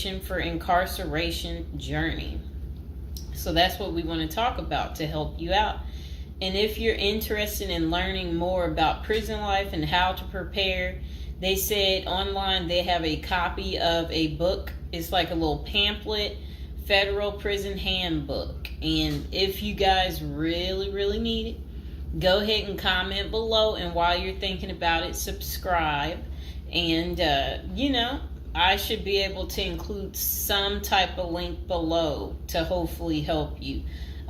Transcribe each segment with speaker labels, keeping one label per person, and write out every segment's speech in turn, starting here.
Speaker 1: preparation for incarceration journey. So that's what we want to talk about to help you out. And if you're interested in learning more about prison life and how to prepare, they said online they have a copy of a book. It's like a little pamphlet, Federal Prison Handbook. And if you guys really need it, go ahead and comment below. And while you're thinking about it, subscribe. And, I should be able to include some type of link below to hopefully help you.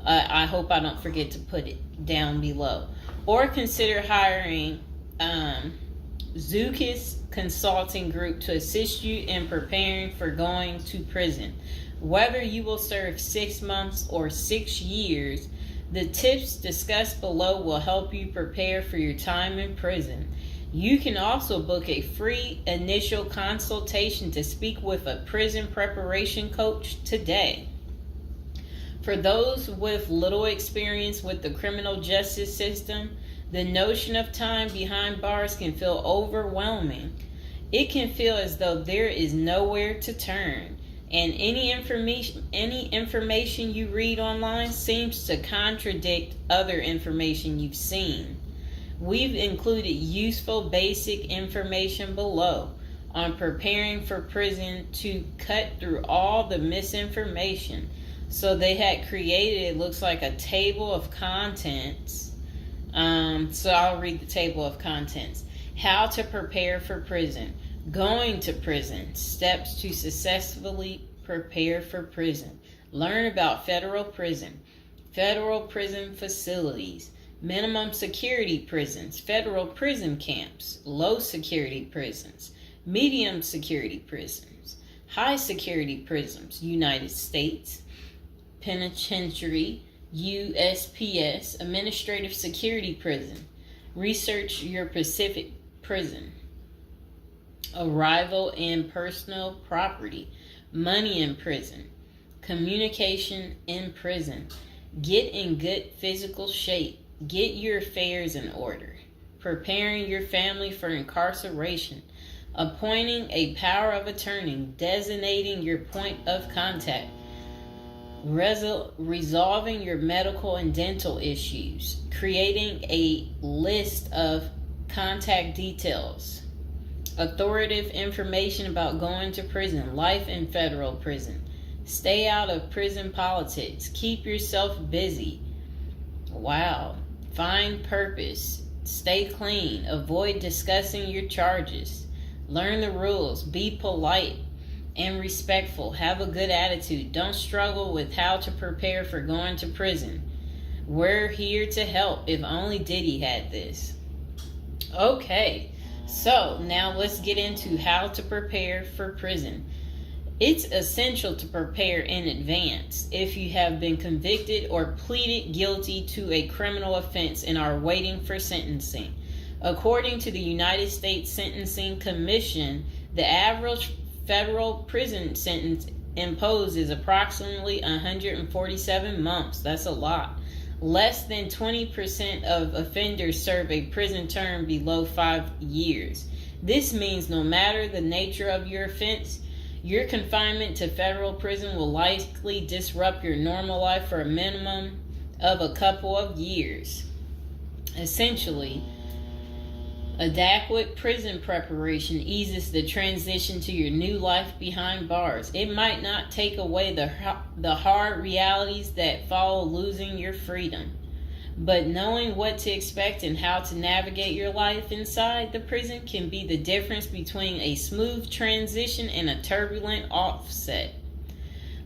Speaker 1: I hope I don't forget to put it down below. Or consider hiring Zukis Consulting Group to assist you in preparing for going to prison. Whether you will serve 6 months or 6 years, the tips discussed below will help you prepare for your time in prison. You can also book a free initial consultation to speak with a prison preparation coach today. For those with little experience with the criminal justice system, the notion of time behind bars can feel overwhelming. It can feel as though there is nowhere to turn, and any information you read online seems to contradict other information you've seen. We've included useful basic information below on preparing for prison to cut through all the misinformation. So they had created, it looks like a table of contents. So I'll read the table of contents. How to prepare for prison. Going to prison. Steps to successfully prepare for prison. Learn about federal prison. Federal prison facilities. Minimum security prisons, federal prison camps, low security prisons, medium security prisons, high security prisons, United States Penitentiary, USPS, administrative security prison. Research your Pacific prison. Arrival and personal property, money in prison, communication in prison. Get in good physical shape. Get your affairs in order. Preparing your family for incarceration. Appointing a power of attorney. Designating your point of contact. Resolving your medical and dental issues. Creating a list of contact details. Authoritative information about going to prison. Life in federal prison. Stay out of prison politics. Keep yourself busy. Wow. Find purpose. Stay clean. Avoid discussing your charges. Learn the rules. Be polite and respectful. Have a good attitude. Don't struggle with how to prepare for going to prison. We're here to help. If only Diddy had this. Okay, so now let's get into how to prepare for prison. It's essential to prepare in advance if you have been convicted or pleaded guilty to a criminal offense and are waiting for sentencing. According to the United States Sentencing Commission, the average federal prison sentence imposed is approximately 147 months. That's a lot. Less than 20% of offenders serve a prison term below 5 years. This means no matter the nature of your offense, your confinement to federal prison will likely disrupt your normal life for a minimum of a couple of years. Essentially, adequate prison preparation eases the transition to your new life behind bars. It might not take away the hard realities that follow losing your freedom, but knowing what to expect and how to navigate your life inside the prison can be the difference between a smooth transition and a turbulent offset.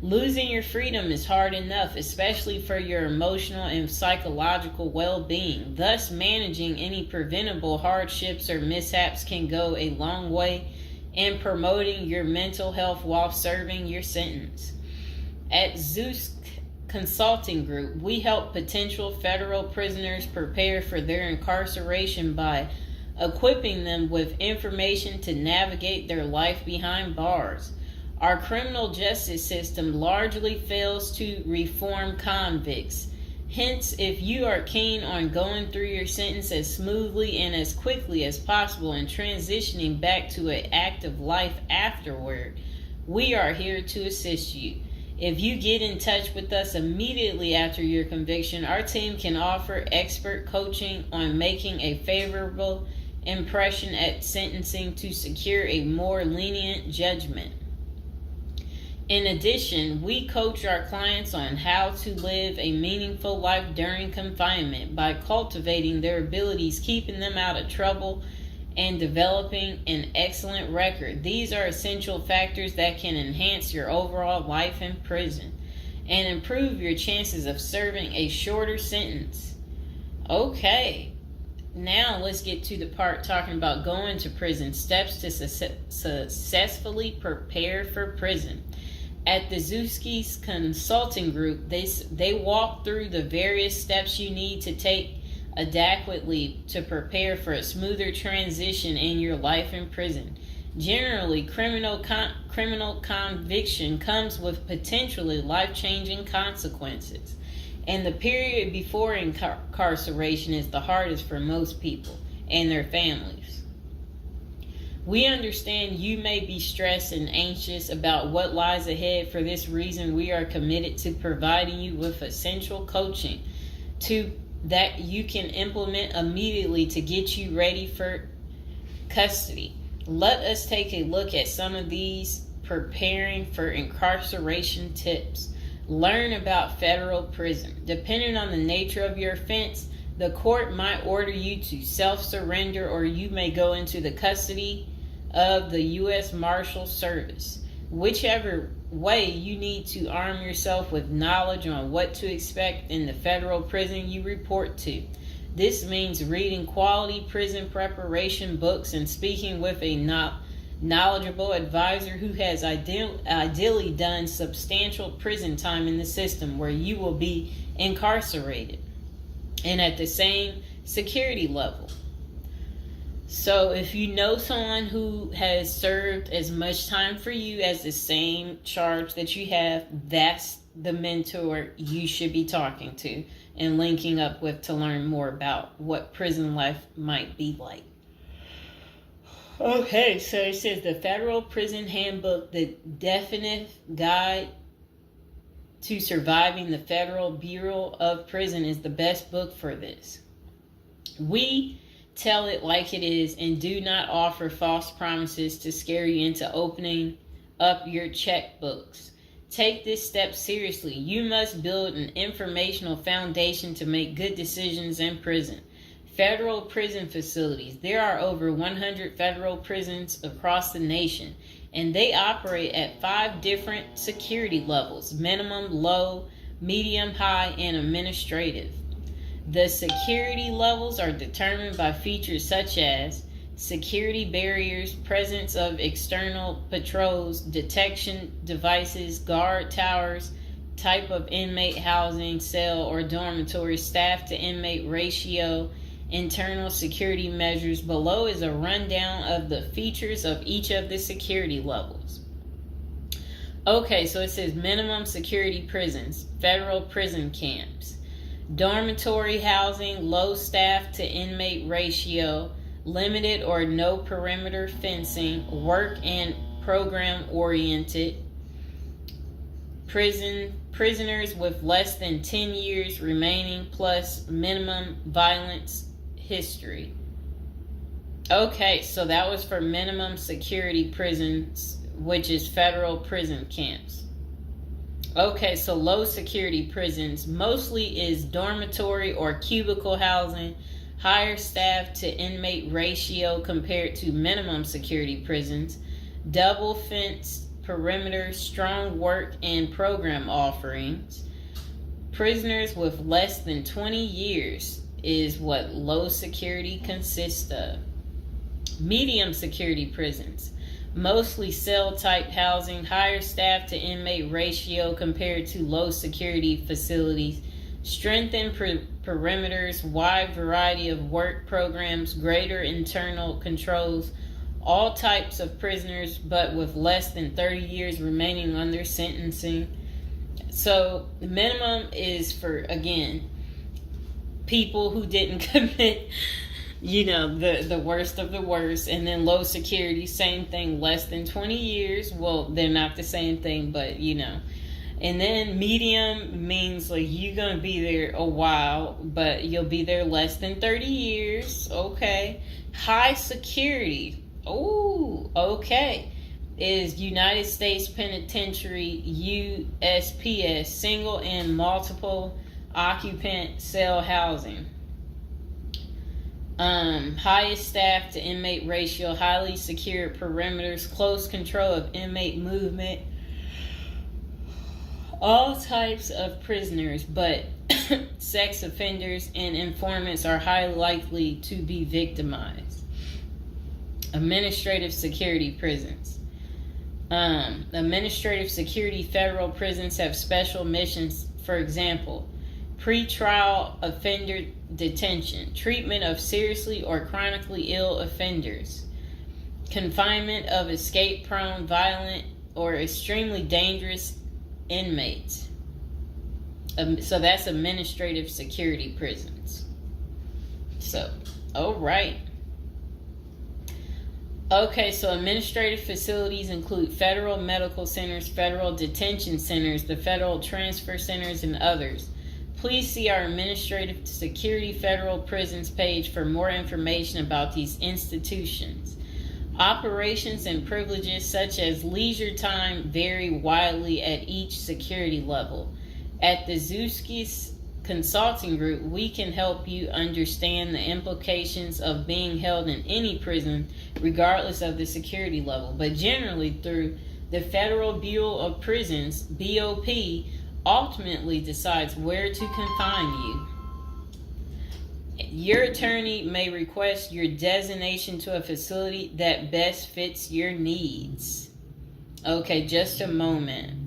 Speaker 1: Losing your freedom is hard enough, especially for your emotional and psychological well-being. Thus, managing any preventable hardships or mishaps can go a long way in promoting your mental health while serving your sentence. At Zeus Consulting Group, we help potential federal prisoners prepare for their incarceration by equipping them with information to navigate their life behind bars. Our criminal justice system largely fails to reform convicts. Hence, if you are keen on going through your sentence as smoothly and as quickly as possible and transitioning back to an active life afterward, We are here to assist you. If you get in touch with us immediately after your conviction, our team can offer expert coaching on making a favorable impression at sentencing to secure a more lenient judgment. In addition, we coach our clients on how to live a meaningful life during confinement by cultivating their abilities, keeping them out of trouble, and developing an excellent record. These are essential factors that can enhance your overall life in prison and improve your chances of serving a shorter sentence. Okay, now let's get to the part talking about going to prison, steps to successfully prepare for prison. At the Zuski's Consulting Group, they walk through the various steps you need to take adequately to prepare for a smoother transition in your life in prison. Generally, criminal conviction comes with potentially life-changing consequences, and the period before incarceration is the hardest for most people and their families. We understand you may be stressed and anxious about what lies ahead. For this reason, we are committed to providing you with essential coaching that you can implement immediately to get you ready for custody. Let us take a look at some of these preparing for incarceration tips. Learn about federal prison. Depending on the nature of your offense, the court might order you to self-surrender, or you may go into the custody of the U.S. Marshal Service. Whichever way, you need to arm yourself with knowledge on what to expect in the federal prison you report to. This means reading quality prison preparation books and speaking with a knowledgeable advisor who has ideally done substantial prison time in the system where you will be incarcerated and at the same security level. So if you know someone who has served as much time for you as the same charge that you have, that's the mentor you should be talking to and linking up with to learn more about what prison life might be like. Okay, so it says the Federal Prison Handbook, the definitive guide to surviving the Federal Bureau of Prison, is the best book for this. We tell it like it is and do not offer false promises to scare you into opening up your checkbooks. Take this step seriously. You must build an informational foundation to make good decisions in prison. Federal prison facilities. There are over 100 federal prisons across the nation, and they operate at 5 different security levels: minimum, low, medium, high, and administrative. The security levels are determined by features such as security barriers, presence of external patrols, detection devices, guard towers, type of inmate housing, cell or dormitory, staff to inmate ratio, internal security measures. Below is a rundown of the features of each of the security levels. Okay, so it says minimum security prisons, federal prison camps. Dormitory housing, low staff to inmate ratio, limited or no perimeter fencing, work and program oriented. Prisoners with less than 10 years remaining plus minimum violence history. Okay, so that was for minimum security prisons, which is federal prison camps. Okay, so low security prisons mostly is dormitory or cubicle housing, higher staff to inmate ratio compared to minimum security prisons, double fenced perimeter, strong work and program offerings. Prisoners with less than 20 years is what low security consists of. Medium security prisons, mostly cell type housing, higher staff to inmate ratio compared to low security facilities, strengthened perimeters, wide variety of work programs, greater internal controls, all types of prisoners but with less than 30 years remaining on their sentencing. So the minimum is for, again, people who didn't commit the worst of the worst. And then low security, same thing, less than 20 years. Well, they're not the same thing, but And then medium means like you're going to be there a while, but you'll be there less than 30 years. Okay. High security. Oh, okay. Is United States Penitentiary, USPS, single and multiple occupant cell housing. Highest staff to inmate ratio, highly secure perimeters, close control of inmate movement, all types of prisoners, but sex offenders and informants are highly likely to be victimized. Administrative security prisons. Administrative security federal prisons have special missions. For example, pretrial offender detention, treatment of seriously or chronically ill offenders, confinement of escape-prone, violent, or extremely dangerous inmates. So that's administrative security prisons. So, all right. Okay, so administrative facilities include federal medical centers, federal detention centers, the federal transfer centers, and others. Please see our Administrative Security Federal Prisons page for more information about these institutions. Operations and privileges such as leisure time vary widely at each security level. At the Zuskis Consulting Group, we can help you understand the implications of being held in any prison, regardless of the security level. But generally, through the Federal Bureau of Prisons, BOP, ultimately decides where to confine you. Your attorney may request your designation to a facility that best fits your needs. Okay, just a moment.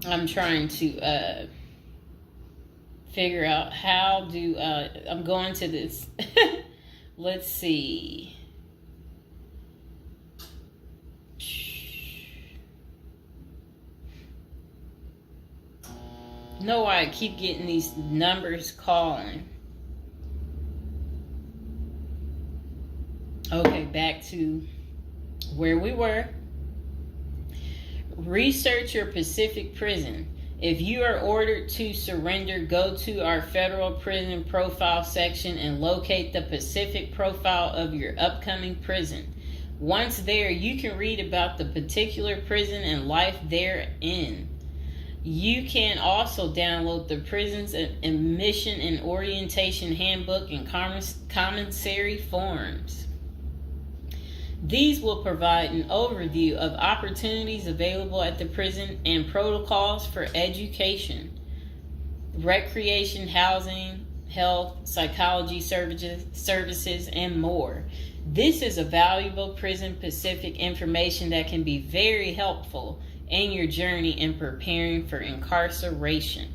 Speaker 1: I'm trying to figure out how do I'm going to this. Let's see. Know why I keep getting these numbers calling. Okay, back to where we were. Research your Pacific prison. If you are ordered to surrender, go to our federal prison profile section and locate the Pacific profile of your upcoming prison. Once there, you can read about the particular prison and life therein. You can also download the prison's admission and orientation handbook and commissary forms. These will provide an overview of opportunities available at the prison and protocols for education, recreation, housing, health, psychology services, and more. This is a valuable Prison Pacific information that can be very helpful in your journey in preparing for incarceration.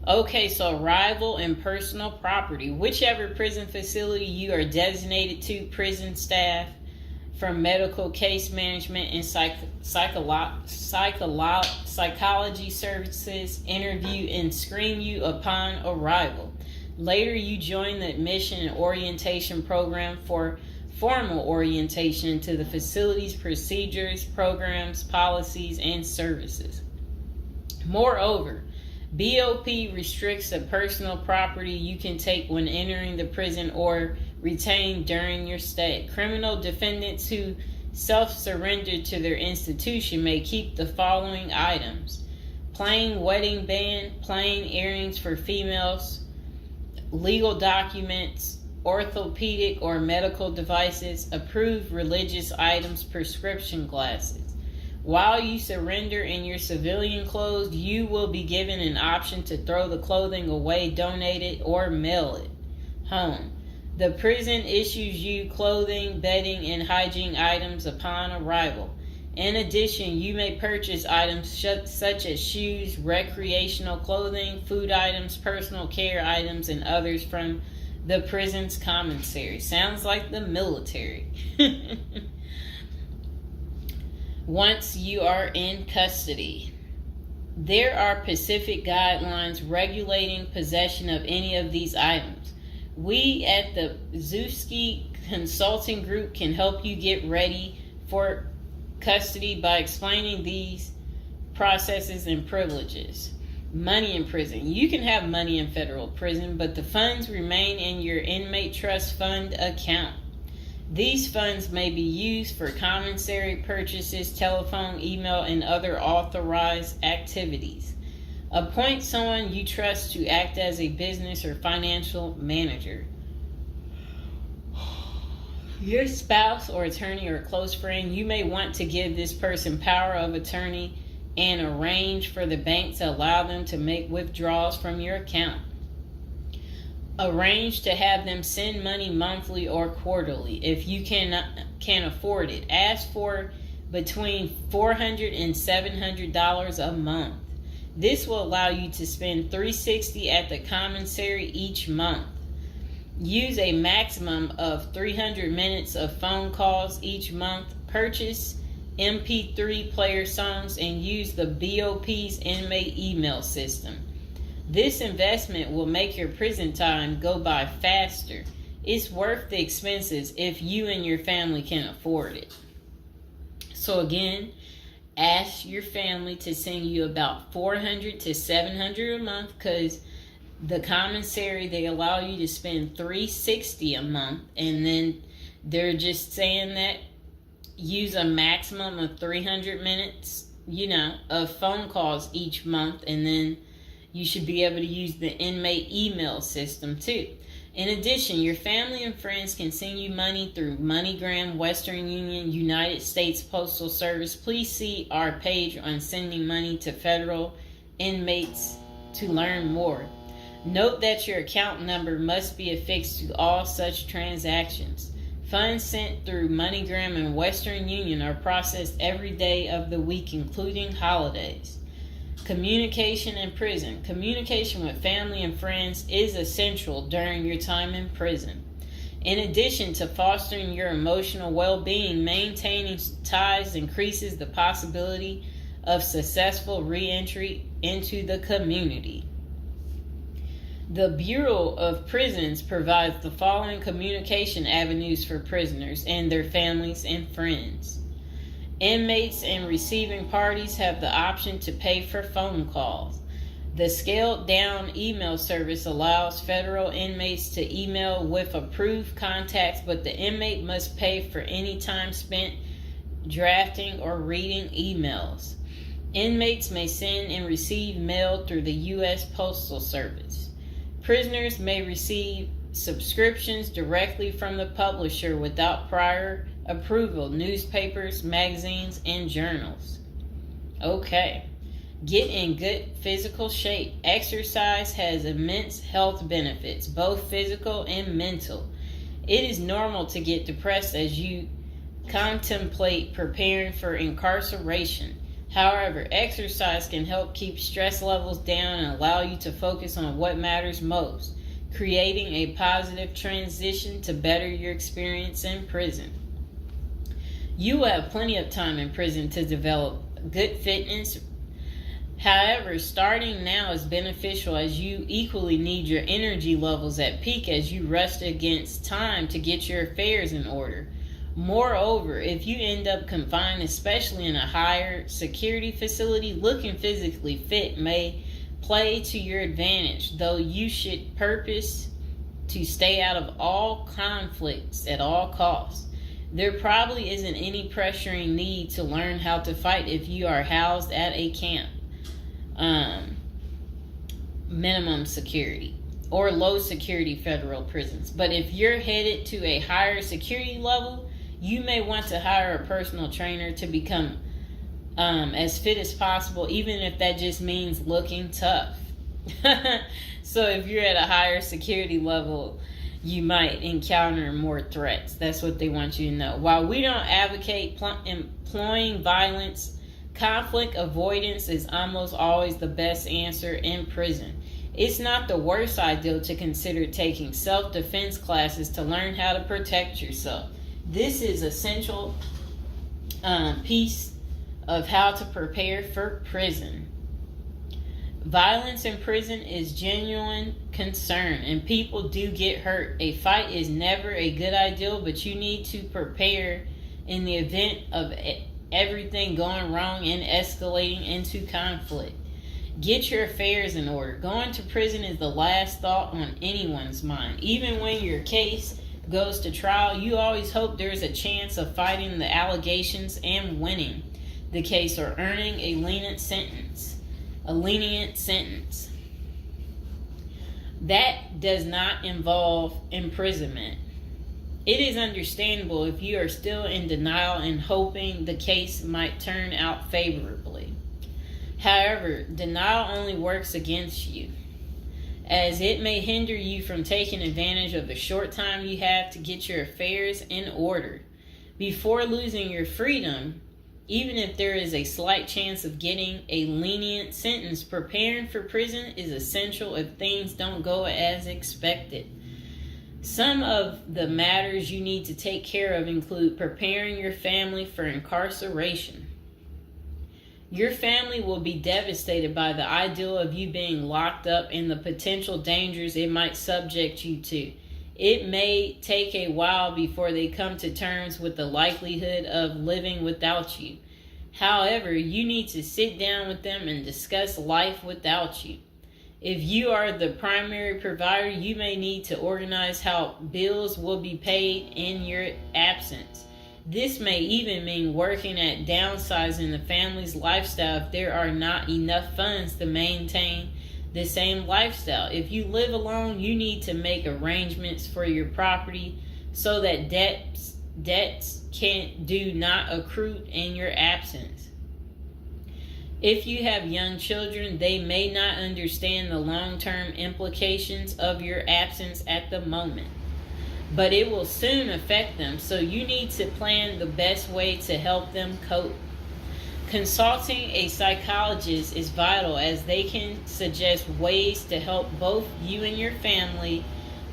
Speaker 1: Okay, so arrival and personal property. Whichever prison facility you are designated to, prison staff from medical case management and psychology services interview and screen you upon arrival. Later, you join the admission and orientation program for formal orientation into the facility's procedures, programs, policies, and services. Moreover, BOP restricts the personal property you can take when entering the prison or retain during your stay. Criminal defendants who self-surrender to their institution may keep the following items: plain wedding band, plain earrings for females, legal documents, orthopedic or medical devices, approved religious items, prescription glasses. While you surrender in your civilian clothes, you will be given an option to throw the clothing away, donate it, or mail it home. The prison issues you clothing, bedding, and hygiene items upon arrival. In addition, you may purchase items such as shoes, recreational clothing, food items, personal care items, and others from the prison's commissary. Sounds like the military. Once you are in custody. There are specific guidelines regulating possession of any of these items. We at the Zuski Consulting Group can help you get ready for custody by explaining these processes and privileges. Money in prison. You can have money in federal prison, but the funds remain in your inmate trust fund account. These funds may be used for commissary purchases, telephone, email, and other authorized activities. Appoint someone you trust to act as a business or financial manager. Your spouse or attorney or close friend, you may want to give this person power of attorney and arrange for the bank to allow them to make withdrawals from your account. Arrange to have them send money monthly or quarterly if you can afford it. Ask for between $400 and $700 a month. This will allow you to spend $360 at the commissary each month. Use a maximum of 300 minutes of phone calls each month. Purchase MP3 player songs and use the BOP's inmate email system. This investment will make your prison time go by faster. It's worth the expenses if you and your family can afford it. So again, ask your family to send you about $400 to $700 a month, because the commissary, they allow you to spend $360 a month, and then they're just saying that use a maximum of 300 minutes, of phone calls each month, and then you should be able to use the inmate email system too. In addition, your family and friends can send you money through MoneyGram, Western Union, United States Postal Service. Please see our page on sending money to federal inmates to learn more. Note that your account number must be affixed to all such transactions. Funds sent through MoneyGram and Western Union are processed every day of the week, including holidays. Communication in prison. Communication with family and friends is essential during your time in prison. In addition to fostering your emotional well-being, maintaining ties increases the possibility of successful re-entry into the community. The Bureau of Prisons provides the following communication avenues for prisoners and their families and friends. Inmates and receiving parties have the option to pay for phone calls. The scaled-down email service allows federal inmates to email with approved contacts, but the inmate must pay for any time spent drafting or reading emails. Inmates may send and receive mail through the U.S. Postal Service. Prisoners may receive subscriptions directly from the publisher without prior approval, newspapers, magazines, and journals. Okay. Get in good physical shape. Exercise has immense health benefits, both physical and mental. It is normal to get depressed as you contemplate preparing for incarceration. However, exercise can help keep stress levels down and allow you to focus on what matters most, creating a positive transition to better your experience in prison. You will have plenty of time in prison to develop good fitness. However, starting now is beneficial as you equally need your energy levels at peak as you rush against time to get your affairs in order. Moreover, if you end up confined, especially in a higher security facility, looking physically fit may play to your advantage, though you should purpose to stay out of all conflicts at all costs. There probably isn't any pressuring need to learn how to fight if you are housed at a camp, minimum security, or low security federal prisons. But if you're headed to a higher security level, you may want to hire a personal trainer to become as fit as possible, even if that just means looking tough. So if you're at a higher security level, you might encounter more threats. That's what they want you to know. While we don't advocate employing violence, conflict avoidance is almost always the best answer in prison. It's not the worst idea to consider taking self-defense classes to learn how to protect yourself. This is essential piece of how to prepare for prison. Violence in prison is genuine concern, and people do get hurt. A fight is never a good idea, but you need to prepare in the event of everything going wrong and escalating into conflict. Get your affairs in order. Going to prison is the last thought on anyone's mind. Even when your case goes to trial, you always hope there's a chance of fighting the allegations and winning the case or earning a lenient sentence. That does not involve imprisonment. It is understandable if you are still in denial and hoping the case might turn out favorably. However, denial only works against you, as it may hinder you from taking advantage of the short time you have to get your affairs in order. Before losing your freedom, even if there is a slight chance of getting a lenient sentence, preparing for prison is essential if things don't go as expected. Some of the matters you need to take care of include preparing your family for incarceration. Your family will be devastated by the idea of you being locked up and the potential dangers it might subject you to. It may take a while before they come to terms with the likelihood of living without you. However, you need to sit down with them and discuss life without you. If you are the primary provider, you may need to organize how bills will be paid in your absence. This may even mean working at downsizing the family's lifestyle if there are not enough funds to maintain the same lifestyle. If you live alone, you need to make arrangements for your property so that debts do not accrue in your absence. If you have young children, they may not understand the long-term implications of your absence at the moment, but it will soon affect them, so you need to plan the best way to help them cope. Consulting a psychologist is vital, as they can suggest ways to help both you and your family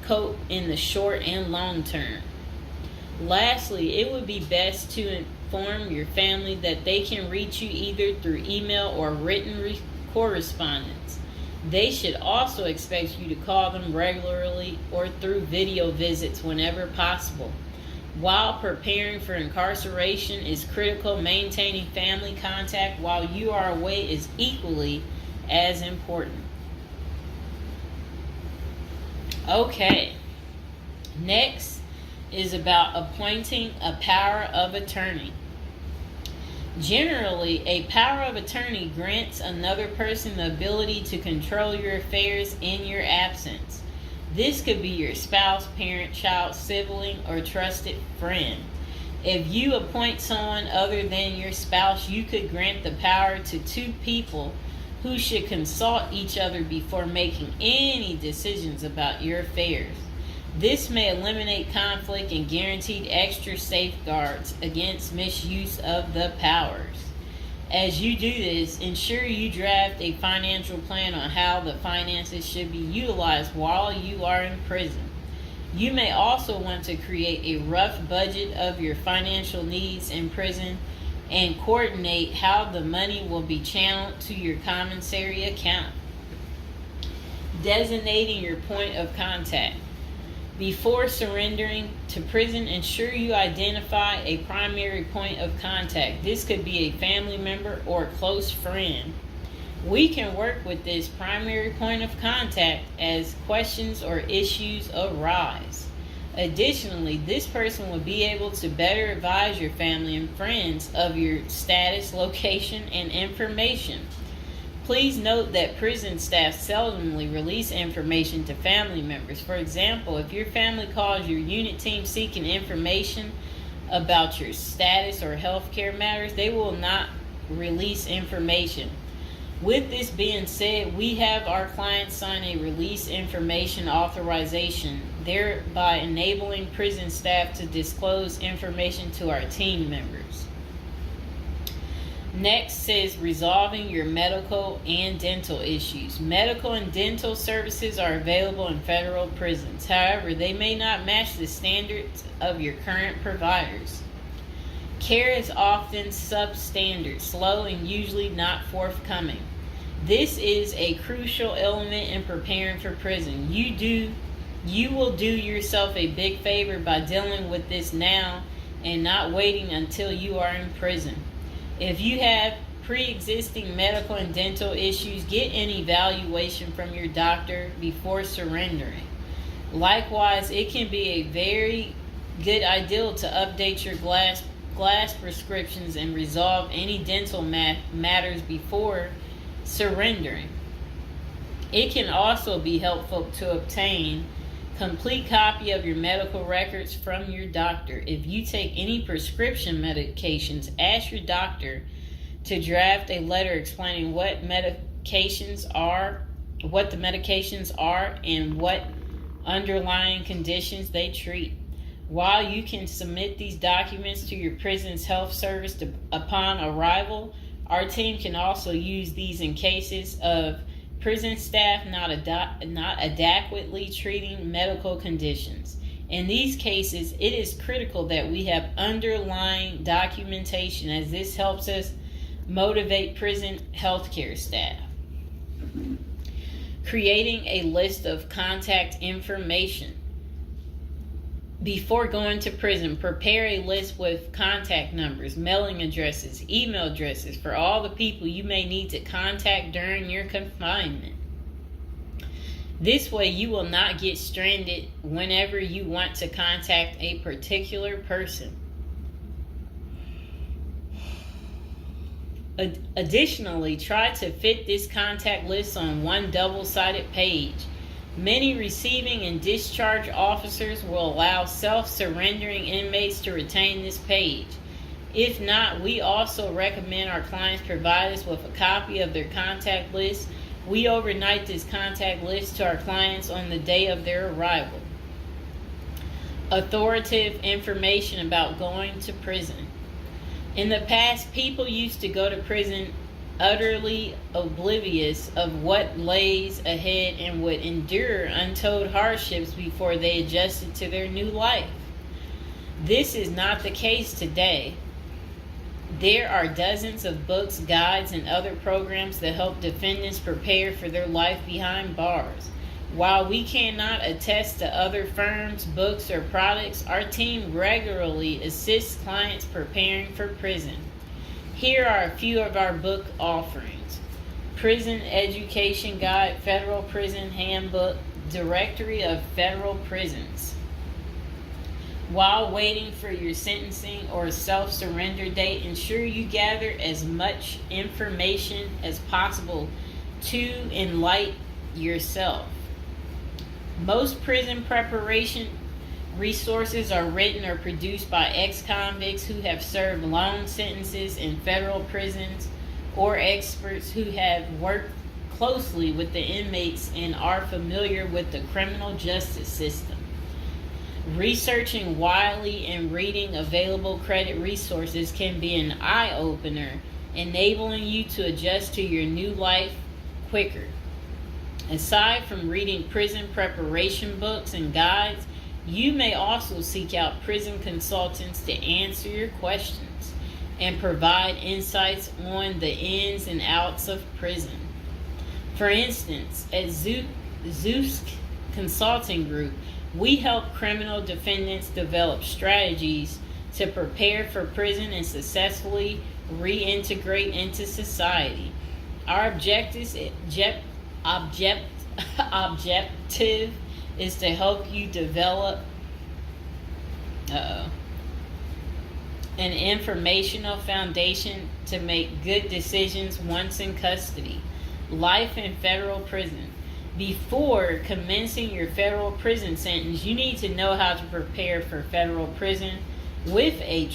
Speaker 1: cope in the short and long term. Lastly, it would be best to inform your family that they can reach you either through email or written correspondence. They should also expect you to call them regularly or through video visits whenever possible. While preparing for incarceration is critical, maintaining family contact while you are away is equally as important. Okay, next is about appointing a power of attorney. Generally, a power of attorney grants another person the ability to control your affairs in your absence. This could be your spouse, parent, child, sibling, or trusted friend. If you appoint someone other than your spouse, you could grant the power to two people who should consult each other before making any decisions about your affairs. This may eliminate conflict and guarantee extra safeguards against misuse of the powers. As you do this, ensure you draft a financial plan on how the finances should be utilized while you are in prison. You may also want to create a rough budget of your financial needs in prison and coordinate how the money will be channeled to your commissary account. Designating your point of contact. Before surrendering to prison, ensure you identify a primary point of contact. This could be a family member or a close friend. We can work with this primary point of contact as questions or issues arise. Additionally, this person will be able to better advise your family and friends of your status, location, and information. Please note that prison staff seldomly release information to family members. For example, if your family calls your unit team seeking information about your status or healthcare matters, they will not release information. With this being said, we have our clients sign a release information authorization, thereby enabling prison staff to disclose information to our team members. Next says resolving your medical and dental issues. Medical and dental services are available in federal prisons. However, they may not match the standards of your current providers. Care is often substandard, slow, and usually not forthcoming. This is a crucial element in preparing for prison. You will do yourself a big favor by dealing with this now and not waiting until you are in prison. If you have pre-existing medical and dental issues, get an evaluation from your doctor before surrendering. Likewise, it can be a very good idea to update your glass prescriptions and resolve any dental matters before surrendering. It can also be helpful to obtain complete copy of your medical records from your doctor. If you take any prescription medications, ask your doctor to draft a letter explaining what the medications are, and what underlying conditions they treat. While you can submit these documents to your prison's health service upon arrival, our team can also use these in cases of prison staff not adequately treating medical conditions. In these cases, it is critical that we have underlying documentation, as this helps us motivate prison healthcare staff. Creating a list of contact information. Before going to prison, prepare a list with contact numbers, mailing addresses, email addresses for all the people you may need to contact during your confinement. This way, you will not get stranded whenever you want to contact a particular person. Additionally, try to fit this contact list on one double-sided page. Many receiving and discharge officers will allow self-surrendering inmates to retain this page. If not, we also recommend our clients provide us with a copy of their contact list. We overnight this contact list to our clients on the day of their arrival. Authoritative information about going to prison. In the past, people used to go to prison utterly oblivious of what lays ahead and would endure untold hardships before they adjusted to their new life. This is not the case today. There are dozens of books, guides, and other programs that help defendants prepare for their life behind bars. While we cannot attest to other firms, books, or products, our team regularly assists clients preparing for prison. Here are a few of our book offerings: Prison Education Guide, Federal Prison Handbook, Directory of Federal Prisons. While waiting for your sentencing or self-surrender date, ensure you gather as much information as possible to enlighten yourself. Most prison preparation resources are written or produced by ex-convicts who have served long sentences in federal prisons, or experts who have worked closely with the inmates and are familiar with the criminal justice system. Researching widely and reading available credit resources can be an eye-opener, enabling you to adjust to your new life quicker. Aside from reading prison preparation books and guides, you may also seek out prison consultants to answer your questions and provide insights on the ins and outs of prison. For instance, at Zeus Consulting Group, we help criminal defendants develop strategies to prepare for prison and successfully reintegrate into society. Our objective is to help you develop an informational foundation to make good decisions once in custody. Life in federal prison. Before commencing your federal prison sentence, you need to know how to prepare for federal prison with a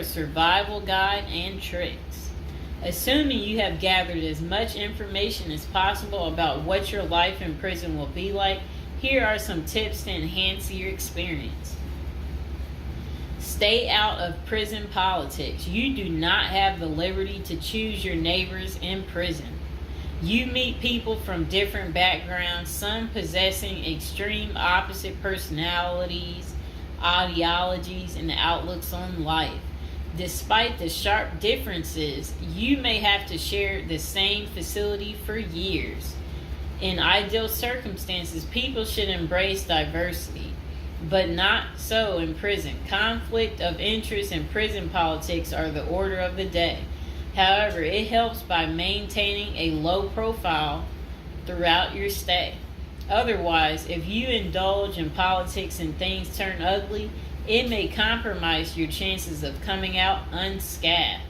Speaker 1: survival guide and tricks. Assuming you have gathered as much information as possible about what your life in prison will be like, here are some tips to enhance your experience. Stay out of prison politics. You do not have the liberty to choose your neighbors in prison. You meet people from different backgrounds, some possessing extreme opposite personalities, ideologies, and outlooks on life. Despite the sharp differences, you may have to share the same facility for years. In ideal circumstances, people should embrace diversity, but not so in prison. Conflict of interest and prison politics are the order of the day. However, it helps by maintaining a low profile throughout your stay. Otherwise, if you indulge in politics and things turn ugly, it may compromise your chances of coming out unscathed.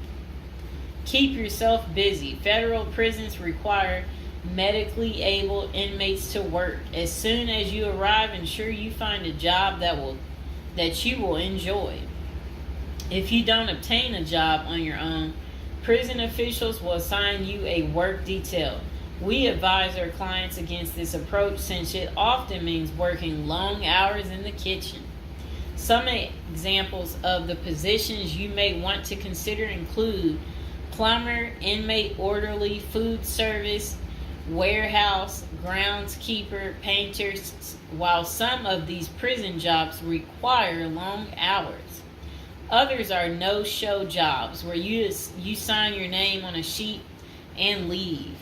Speaker 1: Keep yourself busy. Federal prisons require medically able inmates to work. As soon as you arrive, ensure you find a job that you will enjoy. If you don't obtain a job on your own, prison officials will assign you a work detail. We advise our clients against this approach since it often means working long hours in the kitchen. Some examples of the positions you may want to consider include plumber, inmate orderly, food service, warehouse, groundskeeper, painters. While some of these prison jobs require long hours, others are no-show jobs where you sign your name on a sheet and leave.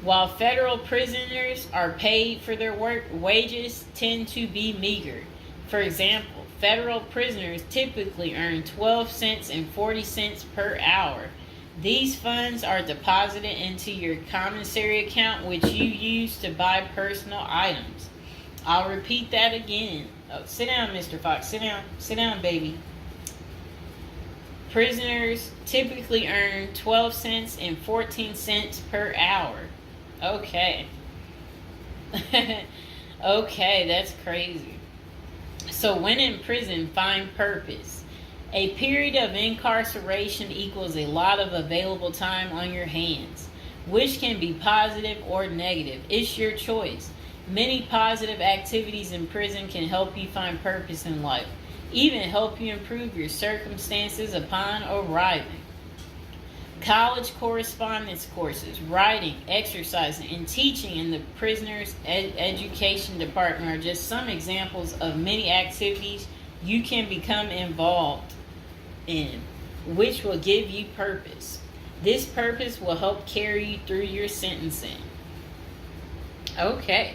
Speaker 1: While federal prisoners are paid for their work, wages tend to be meager. For example, federal prisoners typically earn 12 cents and 40 cents per hour. These funds are deposited into your commissary account, which you use to buy personal items. I'll repeat that again. Oh, sit down, Mr. Fox. Sit down. Sit down, baby. Prisoners typically earn 12 cents and 14 cents per hour. Okay. Okay, that's crazy. So when in prison, find purpose. A period of incarceration equals a lot of available time on your hands, which can be positive or negative. It's your choice. Many positive activities in prison can help you find purpose in life, even help you improve your circumstances upon arriving. College correspondence courses, writing, exercising, and teaching in the prisoner's education department are just some examples of many activities you can become involved in, which will give you purpose. This purpose will help carry you through your sentencing. Okay.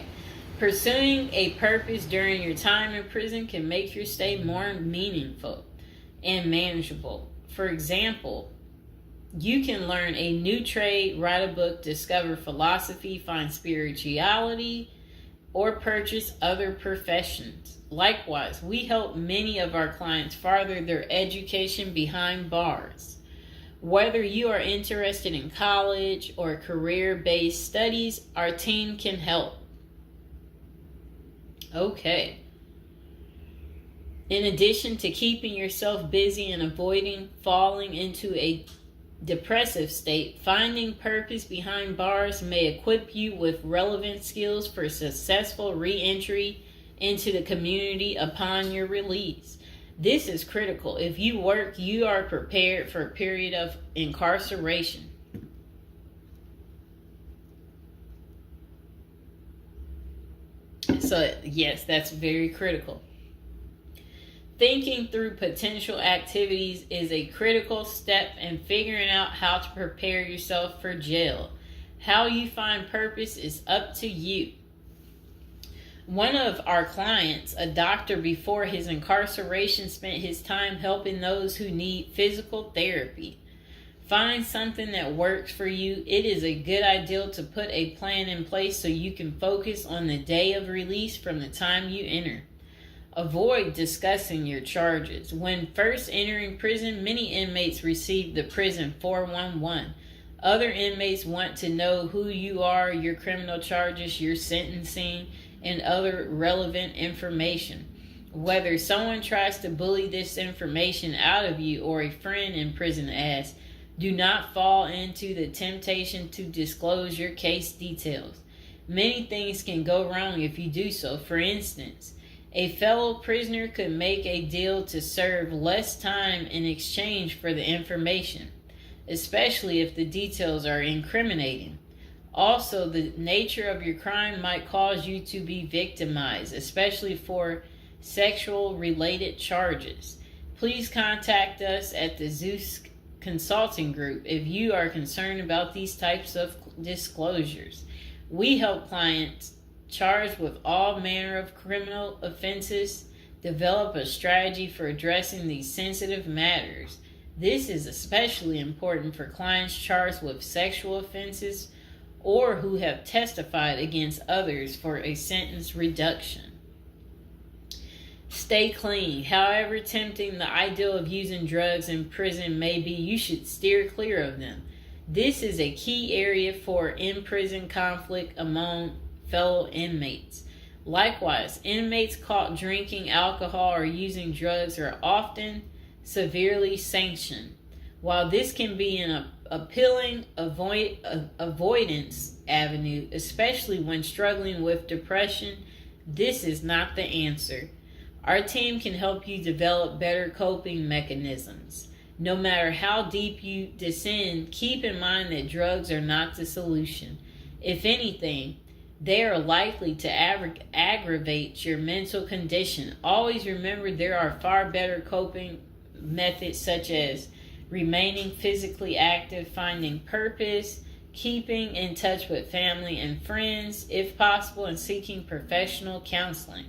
Speaker 1: Pursuing a purpose during your time in prison can make your stay more meaningful and manageable. For example, you can learn a new trade, write a book, discover philosophy, find spirituality, or purchase other professions. Likewise, we help many of our clients further their education behind bars. Whether you are interested in college or career-based studies, our team can help. Okay. In addition to keeping yourself busy and avoiding falling into a depressive state, finding purpose behind bars may equip you with relevant skills for successful re-entry into the community upon your release. This is critical. If you work, you are prepared for a period of incarceration. So, yes, that's very critical. Thinking through potential activities is a critical step in figuring out how to prepare yourself for jail. How you find purpose is up to you. One of our clients, a doctor before his incarceration, spent his time helping those who need physical therapy. Find something that works for you. It is a good idea to put a plan in place so you can focus on the day of release from the time you enter. Avoid discussing your charges. When first entering prison, many inmates receive the prison 411. Other inmates want to know who you are, your criminal charges, your sentencing, and other relevant information. Whether someone tries to bully this information out of you or a friend in prison asks, do not fall into the temptation to disclose your case details. Many things can go wrong if you do so. For instance, a fellow prisoner could make a deal to serve less time in exchange for the information, especially if the details are incriminating. Also, the nature of your crime might cause you to be victimized, especially for sexual-related charges. Please contact us at the Zeus Consulting Group if you are concerned about these types of disclosures. We help clients charged with all manner of criminal offenses develop a strategy for addressing these sensitive matters. This is especially important for clients charged with sexual offenses or who have testified against others for a sentence reduction. Stay clean. However tempting the ideal of using drugs in prison may be, you should steer clear of them. This is a key area for in-prison conflict among fellow inmates. Likewise, inmates caught drinking alcohol or using drugs are often severely sanctioned. While this can be an appealing avoidance avenue, especially when struggling with depression, this is not the answer. Our team can help you develop better coping mechanisms. No matter how deep you descend, keep in mind that drugs are not the solution. If anything, they are likely to aggravate your mental condition. Always remember there are far better coping methods such as remaining physically active, finding purpose, keeping in touch with family and friends, if possible, and seeking professional counseling.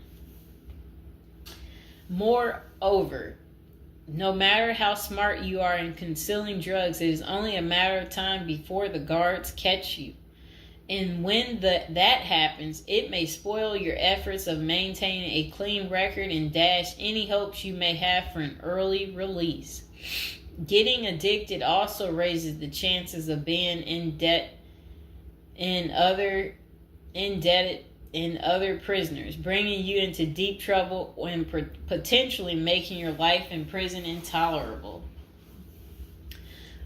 Speaker 1: Moreover, no matter how smart you are in concealing drugs, it is only a matter of time before the guards catch you. And when that happens, it may spoil your efforts of maintaining a clean record and dash any hopes you may have for an early release. Getting addicted also raises the chances of being indebted in other prisoners, bringing you into deep trouble and potentially making your life in prison intolerable.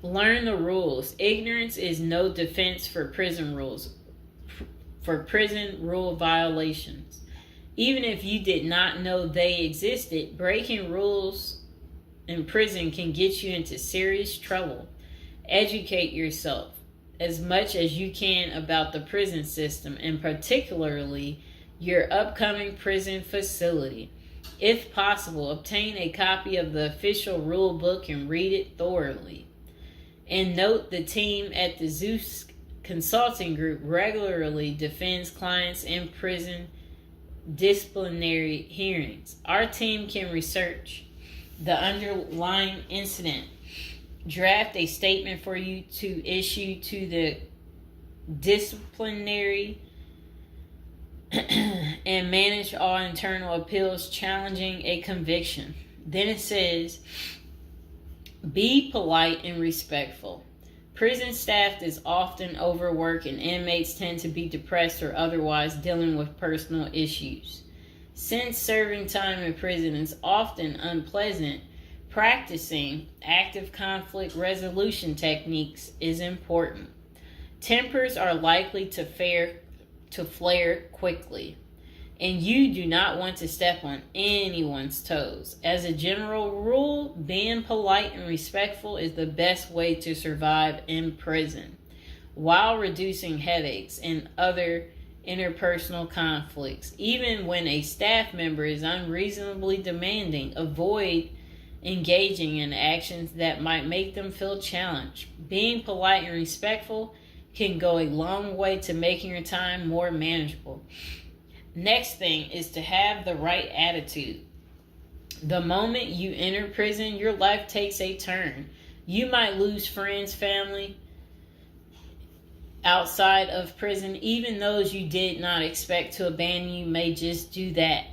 Speaker 1: Learn the rules. Ignorance is no defense for prison rules, for prison rule violations. Even if you did not know they existed, breaking rules in prison can get you into serious trouble. Educate yourself as much as you can about the prison system, and particularly your upcoming prison facility. If possible, obtain a copy of the official rule book and read it thoroughly. And note, the team at the Zeus Consulting Group regularly defends clients in prison disciplinary hearings. Our team can research the underlying incident, draft a statement for you to issue to the disciplinary and manage all internal appeals challenging a conviction. Then it says, be polite and respectful. Prison staff is often overworked and inmates tend to be depressed or otherwise dealing with personal issues. Since serving time in prison is often unpleasant, practicing active conflict resolution techniques is important. Tempers are likely to flare quickly, and you do not want to step on anyone's toes. As a general rule, being polite and respectful is the best way to survive in prison, while reducing headaches and other interpersonal conflicts. Even when a staff member is unreasonably demanding, avoid engaging in actions that might make them feel challenged. Being polite and respectful can go a long way to making your time more manageable. Next thing is to have the right attitude. The moment you enter prison, your life takes a turn. You might lose friends, family outside of prison. Even those you did not expect to abandon you may just do that.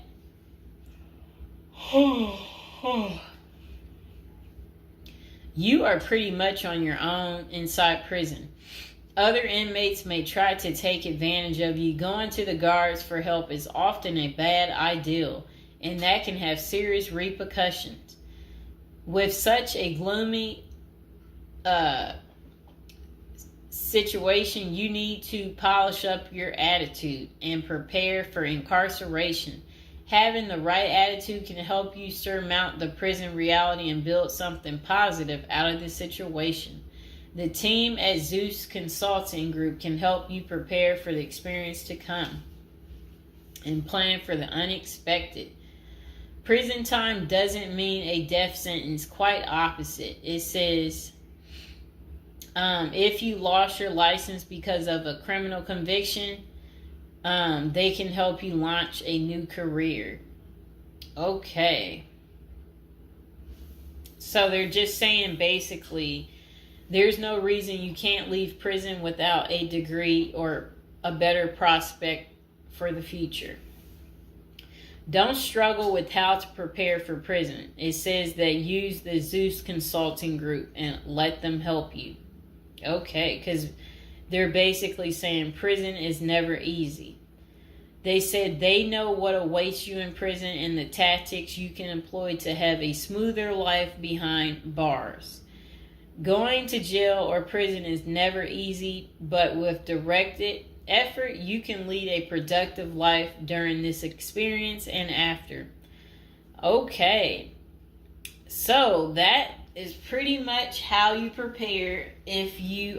Speaker 1: You are pretty much on your own inside prison. Other inmates may try to take advantage of you. Going to the guards for help is often a bad idea, and that can have serious repercussions. With such a gloomy situation, you need to polish up your attitude and prepare for incarceration. Having the right attitude can help you surmount the prison reality and build something positive out of the situation. The team at Zeus Consulting Group can help you prepare for the experience to come and plan for the unexpected. Prison time doesn't mean a death sentence. Quite opposite. It says, if you lost your license because of a criminal conviction, they can help you launch a new career. Okay. So they're just saying basically, there's no reason you can't leave prison without a degree or a better prospect for the future. Don't struggle with how to prepare for prison. It says that use the Zeus Consulting Group and let them help you. Okay, because they're basically saying prison is never easy. They said they know what awaits you in prison and the tactics you can employ to have a smoother life behind bars. Going to jail or prison is never easy, but with directed effort, you can lead a productive life during this experience and after. Okay, so that is pretty much how you prepare if you